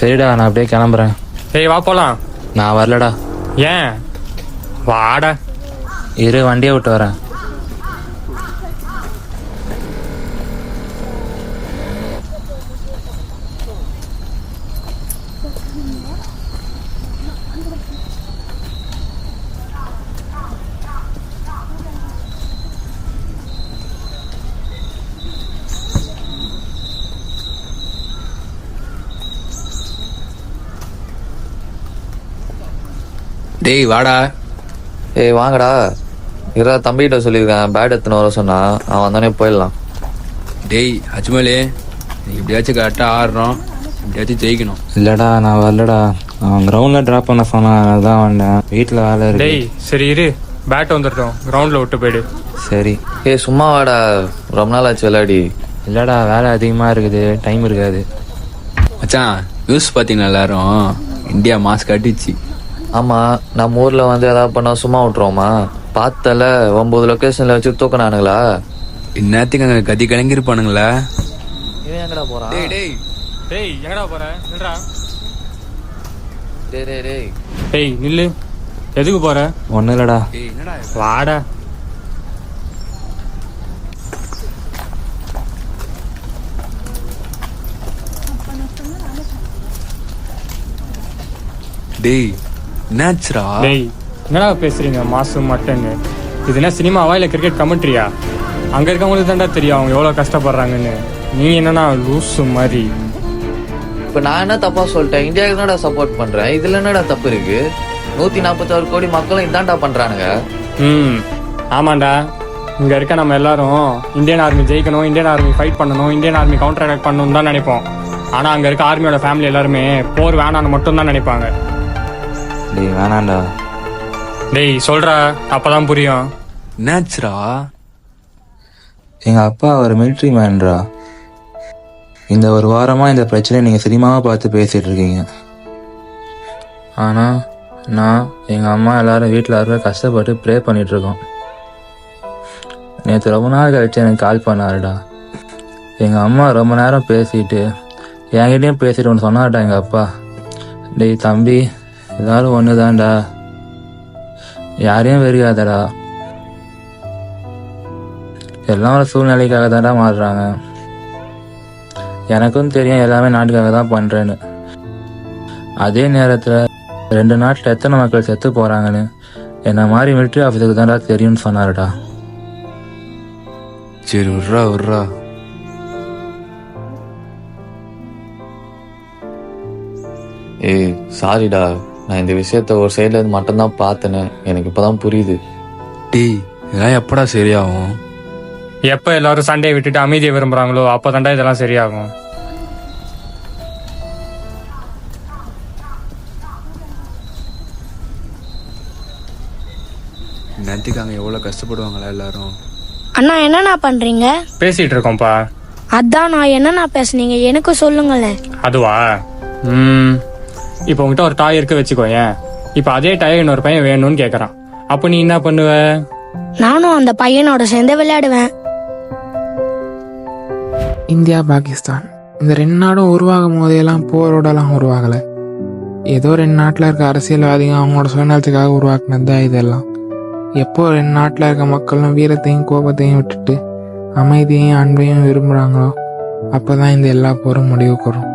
சரிடா, நான் அப்படியே கிளம்புறேன். ஏய் வா போலாம். நான் வரலடா. ஏன்? வாடா. இரு, வண்டியை விட்டு வரேன். டேய் வாடா. ஏய் வாங்கடா. இரா தம்பிகிட்ட சொல்லியிருக்கேன், பேட் எடுத்துன்னு வர சொன்னா, அவன் வந்தானே போயிடலாம். டேய் அஜ்மலே, எப்படியாச்சும் கரெக்டாக ஆடுறோம், எப்படியாச்சும் ஜெயிக்கணும். இல்லடா, நான் வரலடா. அவன் கிரவுண்டில் ட்ராப் பண்ண சொன்னான், அதுதான் வந்தேன். வீட்டில் வேலை இருக்கு. டேய் சரி இரு, பேட் வந்துட்டோம், கிரவுண்டில் விட்டு போயிடு. சரி. ஏய் சும்மா வாடா, ரொம்ப நாள் ஆச்சு விளையாடி. இல்லடா, வேலை அதிகமாக இருக்குது, டைம் இருக்காது. மச்சான் நியூஸ் பார்த்தீங்களா எல்லாரும்? இந்தியா மாஸ்க் அடிச்சு. ஆமாம், நம்ம ஊரில் வந்து எதாவது பண்ணால் சும்மா விட்ருவோமா? பார்த்தல 9 லொக்கேஷனில் வச்சு தூக்கினானுங்களா? இந்நேரத்துக்கு அங்கே கதி கலங்கிருப்பானுங்களா? இவன் எங்கடா போகிறான்? டேய் டேய் டேய் எங்கடா போற? நில்றா. டேய் டேய் டேய் டேய் நில்லு. எதுக்கு போற? ஒன்றும் இல்லடா. டேய் என்னடா வாடா. டேய் என்னாச்சுடா? டேய் என்னடா பேசுறீங்க மாசு மட்டன்னு? இது என்ன சினிமாவா இல்லை கிரிக்கெட் கமெண்ட்ரியா? அங்கே இருக்கவங்களுக்கு தான்டா தெரியும் அவங்க எவ்வளோ கஷ்டப்படுறாங்கன்னு. நீ என்னன்னா லூசு மாதிரி. இப்போ நான் என்ன தப்பாக சொல்லிட்டேன்? இந்தியாவுக்கு என்னடா சப்போர்ட் பண்ணுறேன், இதில் என்னடா தப்பு இருக்கு? 146 கோடி மக்களும் இதான்டா பண்ணுறானுங்க. ஆமாண்டா. இங்கே இருக்க நம்ம எல்லாரும் இந்தியன் ஆர்மி ஜெயிக்கணும், இந்தியன் ஆர்மி ஃபைட் பண்ணணும், இந்தியன் ஆர்மி கவுண்டர் அட்டாக் பண்ணணும் தான் நினைப்போம். ஆனால் அங்கே இருக்க ஆர்மியோட ஃபேமிலி எல்லாருமே போர் வேணான்னு மட்டும்தான் நினைப்பாங்க. டேய் வேணாண்டா. டேய் சொல்றா, அப்பதான் புரியும். என்னாச்சுடா? எங்கள் அப்பா ஒரு மிலிட்ரி மேன்ரா. இந்த ஒரு வாரமாக இந்த பிரச்சனையை நீங்கள் சினிமாவாக பார்த்து பேசிகிட்டு இருக்கீங்க. ஆனால் நான் எங்கள் அம்மா எல்லாரும் வீட்டில் இருக்க கஷ்டப்பட்டு ப்ரே பண்ணிகிட்ருக்கோம். நேற்று ரொம்ப நாள் கழிச்சு எனக்கு கால் பண்ணாருடா. எங்கள் அம்மா ரொம்ப நேரம் பேசிட்டு என்கிட்டையும் பேசிட்டு ஒன்று சொன்னார்டா எங்கள் அப்பா. டேய் தம்பி, எல்லாரும் ஒன்று தான்டா, யாரையும் வெறியாதடா, எல்லாம் ஒரு சூழ்நிலைக்காக தான்டா மாறுறாங்க. எனக்கும் தெரியும் எல்லாமே நாட்டுக்காக தான் பண்ணுறேன்னு. அதே நேரத்தில் 2 நாட்டில் எத்தனை மக்கள் செத்து போகிறாங்கன்னு என்ன மாதிரி மிலிட்ரி ஆஃபீஸருக்கு தான்டா தெரியும்னு சொன்னாருடா. சரி விட்றா விட்றா. ஏய் சாரிடா, நான் இந்த விஷயத்த ஒரு சைடில் இருந்து மட்டும்தான் பார்த்தேன்னு எனக்கு இப்போ தான் புரியுது. டேய் இதெல்லாம் எப்படா சரியாகும்? எப்போ எல்லாரும் சண்டையை விட்டுட்டு அமைதியை விரும்புகிறாங்களோ அப்போ தாண்டா இதெல்லாம் சரியாகும். நேரத்துக்கு அங்கே எவ்வளோ கஷ்டப்படுவாங்களா எல்லாரும்? அண்ணா என்னண்ணா பண்றீங்க? பேசிட்டு இருக்கோம்ப்பா. அதான் நான் என்னண்ணா பேசுனீங்க எனக்கு சொல்லுங்களேன். அதுவா? இப்போ உங்ககிட்ட ஒரு டாய் இருக்க வச்சுக்கோ. ஏன் இப்போ அதே டாய் இன்னொரு பையன் வேணும்னு கேட்குறான். அப்போ நீ என்ன பண்ணுவ? நானும் அந்த பையனோட சேர்ந்து விளையாடுவேன். இந்தியா பாகிஸ்தான் இந்த 2 நாடும் உருவாகும் போதெல்லாம் போரோடலாம் உருவாகலை. ஏதோ 2 நாட்டில் இருக்க அரசியல்வாதிங்க அவங்களோட சுயநலத்துக்காக உருவாக்குனது தான் இதெல்லாம். எப்போ 2 நாட்டில் இருக்க மக்களும் வீரத்தையும் கோபத்தையும் விட்டுட்டு அமைதியையும் அன்பையும் விரும்புகிறாங்களோ அப்போ தான் இந்த எல்லா போரும் முடிவுக்கு வரும்.